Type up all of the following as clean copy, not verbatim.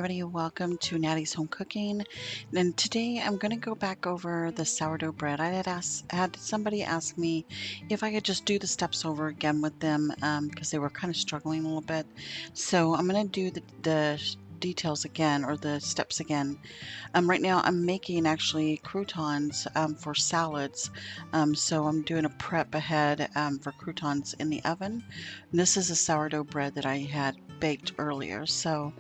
everybody, welcome to Natty's Home Cooking. And today I'm going to go back over the sourdough bread. I had somebody ask me if I could just do the steps over again with them because they were kind of struggling a little bit. So I'm going to do the details again, or the steps again. Right now I'm making actually croutons for salads. So I'm doing a prep ahead for croutons in the oven. And this is a sourdough bread that I had baked earlier. So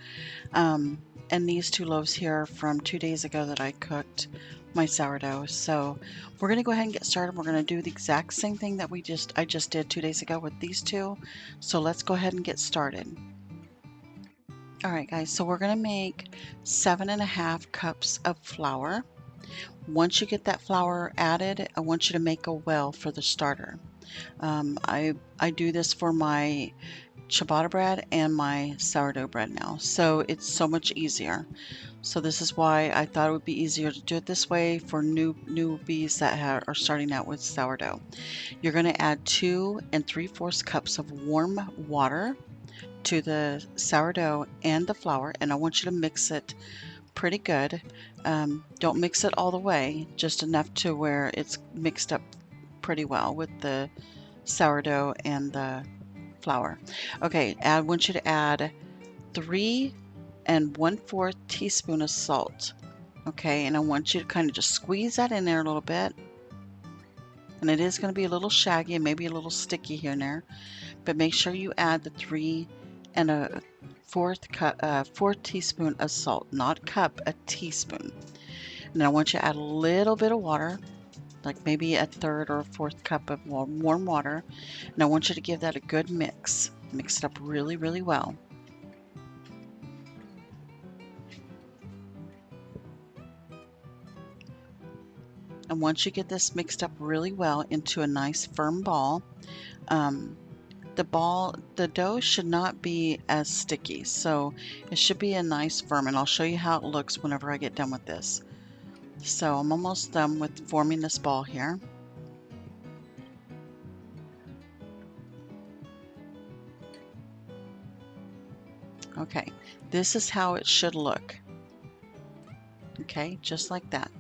and these two loaves here from 2 days ago that I cooked my sourdough. So we're going to go ahead and get started. We're going to do the exact same thing that I just did 2 days ago with these two. So let's go ahead and get started. All right, guys, so we're going to make 7.5 cups of flour. Once you get that flour added, I want you to make a well for the starter. I do this for my ciabatta bread and my sourdough bread now, so it's so much easier. So this is why I thought it would be easier to do it this way for newbies that are starting out with sourdough. You're going to add 2 3/4 cups of warm water to the sourdough and the flour, and I want you to mix it pretty good. Don't mix it all the way, just enough to where it's mixed up pretty well with the sourdough and the flour. Okay, I want you to add 3 1/4 teaspoon of salt. Okay, and I want you to kind of just squeeze that in there a little bit. And it is going to be a little shaggy and maybe a little sticky here and there, but make sure you add the 3 1/4 teaspoon of salt, not cup, a teaspoon. And I want you to add a little bit of water, like maybe a 1/3 or a 1/4 cup of warm water. And I want you to give that a good mix. Mix it up really, really well. And once you get this mixed up really well into a nice firm ball, the dough should not be as sticky, so it should be a nice firm, and I'll show you how it looks whenever I get done with this. So I'm almost done with forming this ball here. Okay, this is how it should look. Okay, just like that.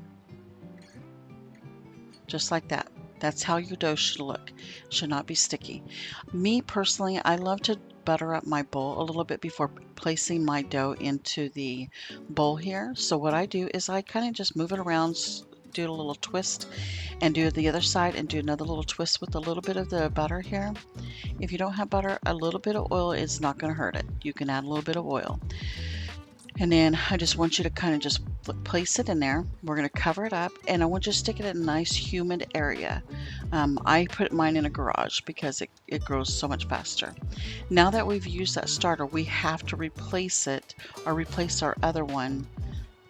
Just like that. That's how your dough should look. It should not be sticky. Me personally, I love to butter up my bowl a little bit before placing my dough into the bowl here. So what I do is I kind of just move it around, do a little twist, and do the other side and do another little twist with a little bit of the butter here. If you don't have butter, a little bit of oil is not going to hurt it. You can add a little bit of oil. And then I just want you to kind of just place it in there. We're going to cover it up, and I want you to stick it in a nice humid area. I put mine in a garage because it grows so much faster. Now that we've used that starter, we have to replace it, or replace our other one.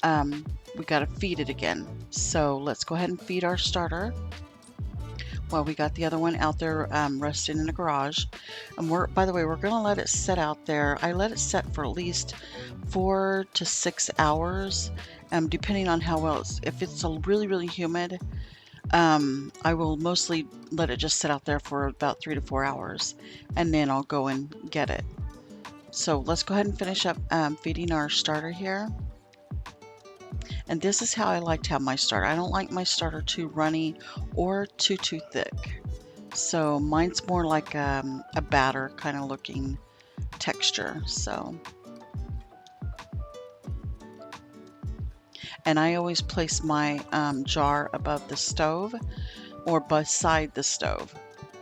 We got to feed it again. So let's go ahead and feed our starter. Well, we got the other one out there resting in the garage. And by the way, we're going to let it sit out there. I let it set for at least 4 to 6 hours, depending on how well if it's really, really humid, I will mostly let it just sit out there for about 3 to 4 hours, and then I'll go and get it. So let's go ahead and finish up feeding our starter here. And this is how I like to have my starter. I don't like my starter too runny or too thick. So mine's more like a batter kind of looking texture. So, and I always place my jar above the stove or beside the stove,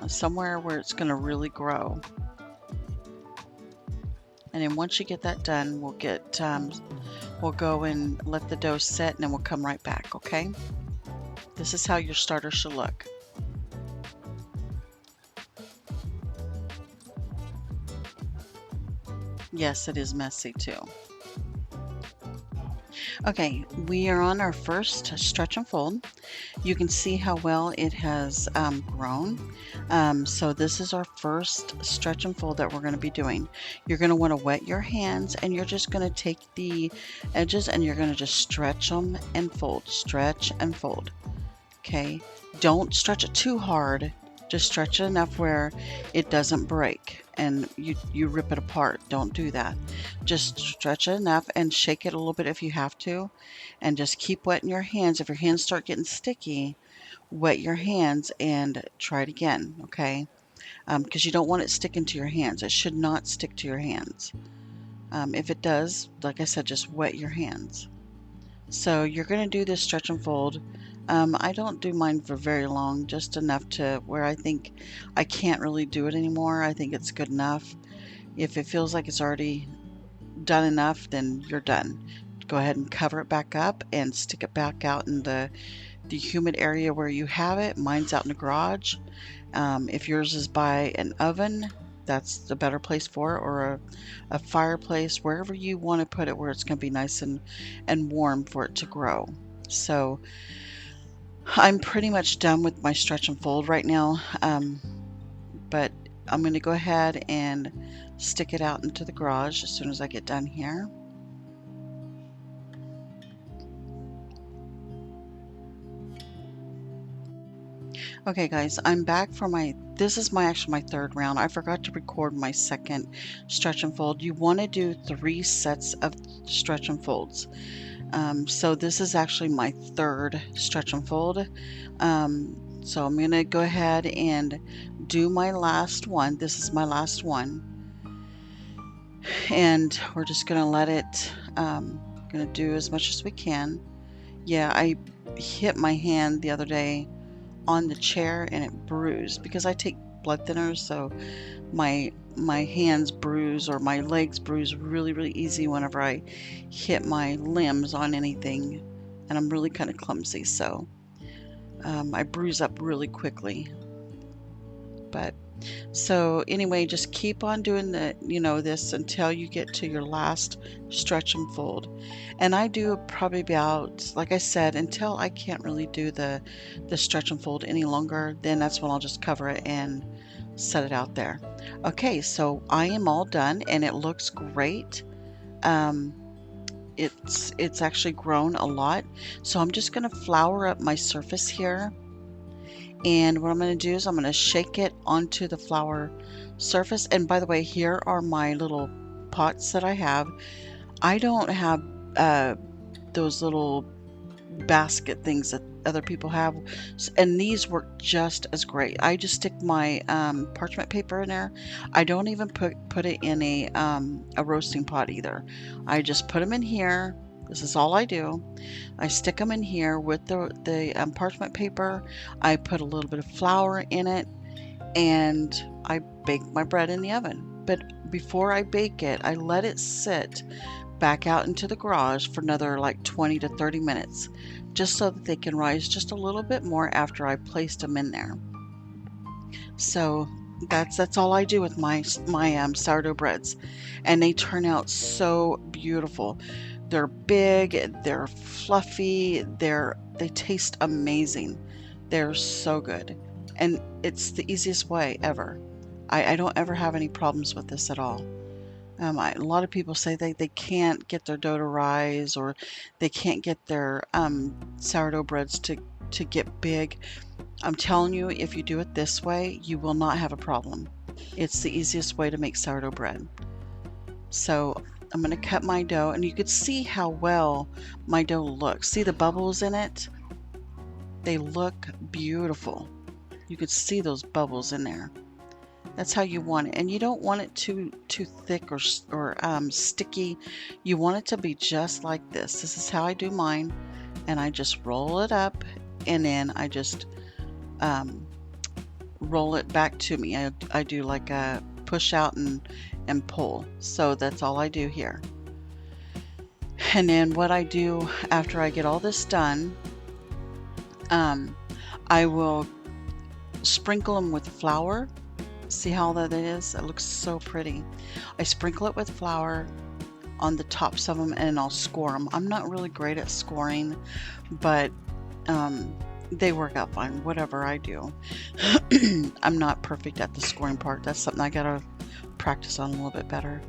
somewhere where it's going to really grow. And then once you get that done, we'll go and let the dough set, and then we'll come right back, okay? This is how your starter should look. Yes, it is messy too. Okay, we are on our first stretch and fold. You can see how well it has grown. So this is our first stretch and fold that we're going to be doing. You're going to want to wet your hands, and you're just going to take the edges and you're going to just stretch them and fold, stretch and fold. Okay, don't stretch it too hard Just stretch it enough where it doesn't break and you rip it apart. Don't do that. Just stretch it enough and shake it a little bit if you have to, and just keep wetting your hands. If your hands start getting sticky, wet your hands and try it again, okay? Because you don't want it sticking to your hands. It should not stick to your hands. If it does, like I said, just wet your hands. So you're going to do this stretch and fold. I don't do mine for very long, just enough to where I think I can't really do it anymore. I think it's good enough. If it feels like it's already done enough, then you're done. Go ahead and cover it back up and stick it back out in the humid area where you have it. Mine's out in the garage. If yours is by an oven, that's the better place for it, or a fireplace, wherever you want to put it where it's going to be nice and warm for it to grow. So I'm pretty much done with my stretch and fold right now, but I'm going to go ahead and stick it out into the garage as soon as I get done here. Okay guys, I'm back for this is actually my third round. I forgot to record my second stretch and fold. You want to do 3 sets of stretch and folds. So this is actually my third stretch and fold. So I'm going to go ahead and do my last one. This is my last one. And we're just going to let it, going to do as much as we can. Yeah, I hit my hand the other day on the chair and it bruised because I take blood thinners, so my hands bruise or my legs bruise really easy whenever I hit my limbs on anything, and I'm really kind of clumsy, so I bruise up really quickly. But so anyway, just keep on doing this until you get to your last stretch and fold. And I do probably about, like I said, until I can't really do the stretch and fold any longer, then that's when I'll just cover it and set it out there. Okay, so I am all done and it looks great. It's actually grown a lot. So I'm just going to flour up my surface here. And what I'm going to do is I'm going to shake it onto the flour surface. And by the way, here are my little pots that I have. I don't have those little basket things that other people have, and these work just as great. I just stick my parchment paper in there. I don't even put it in a roasting pot either. I just put them in here. This is all I do. I stick them in here with the parchment paper. I put a little bit of flour in it, and I bake my bread in the oven. But before I bake it, I let it sit back out into the garage for another like 20 to 30 minutes, just so that they can rise just a little bit more after I placed them in there. So that's all I do with my sourdough breads, and they turn out so beautiful. They're big, they're fluffy, they taste amazing. They're so good, and it's the easiest way ever. I don't ever have any problems with this at all. A lot of people say they can't get their dough to rise, or they can't get their sourdough breads to get big. I'm telling you, if you do it this way, you will not have a problem. It's the easiest way to make sourdough bread. So I'm going to cut my dough, and you could see how well my dough looks. See the bubbles in it? They look beautiful. You could see those bubbles in there. That's how you want it, and you don't want it too thick or sticky. You want it to be just like this. This is how I do mine, and I just roll it up, and then I just roll it back to me. I do like a push out and pull. So that's all I do here. And then what I do after I get all this done, I will sprinkle them with flour. See how that is? It looks so pretty. I sprinkle it with flour on the tops of them, and I'll score them. I'm not really great at scoring, but they work out fine, whatever I do. I'm not perfect at the scoring part. That's something I gotta practice on a little bit better.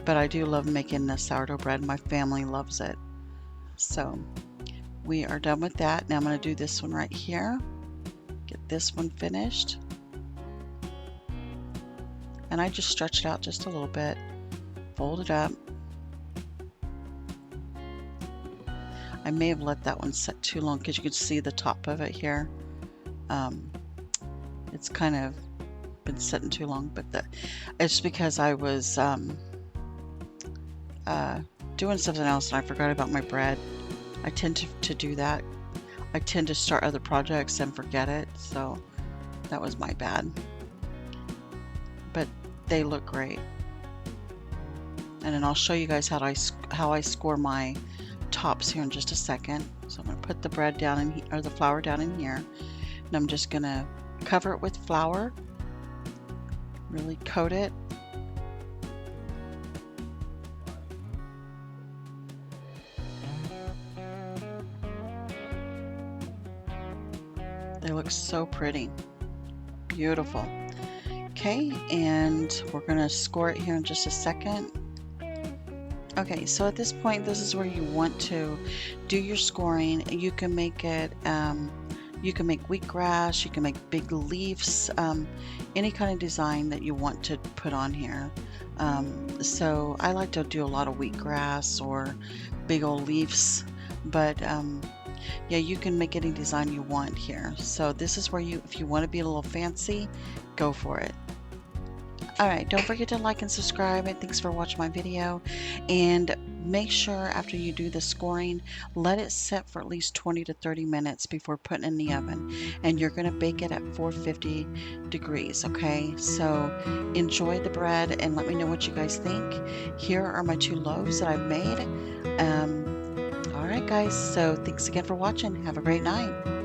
But I do love making the sourdough bread. My family loves it. So we are done with that. Now I'm going to do this one right here. Get this one finished. and I just stretch it out just a little bit, fold it up. I may have let that one set too long because you can see the top of it here. It's kind of been sitting too long, but it's because I was doing something else and I forgot about my bread. I tend to do that. I tend to start other projects and forget it, so that was my bad. But they look great. And then I'll show you guys how I score my tops here in just a second. So I'm going to put the bread down in or the flour down in here, and I'm just going to cover it with flour, really coat it. They look so pretty. Beautiful. Okay, and we're going to score it here in just a second. Okay, so at this point, this is where you want to do your scoring. You can make it, you can make wheatgrass, you can make big leaves, any kind of design that you want to put on here. So I like to do a lot of wheatgrass or big old leaves, but yeah, you can make any design you want here. So this is where you, if you want to be a little fancy, go for it. Alright, don't forget to like and subscribe, and thanks for watching my video. And make sure after you do the scoring, let it sit for at least 20 to 30 minutes before putting it in the oven. And you're going to bake it at 450 degrees, okay? So enjoy the bread and let me know what you guys think. Here are my 2 loaves that I've made. Alright guys, so thanks again for watching. Have a great night.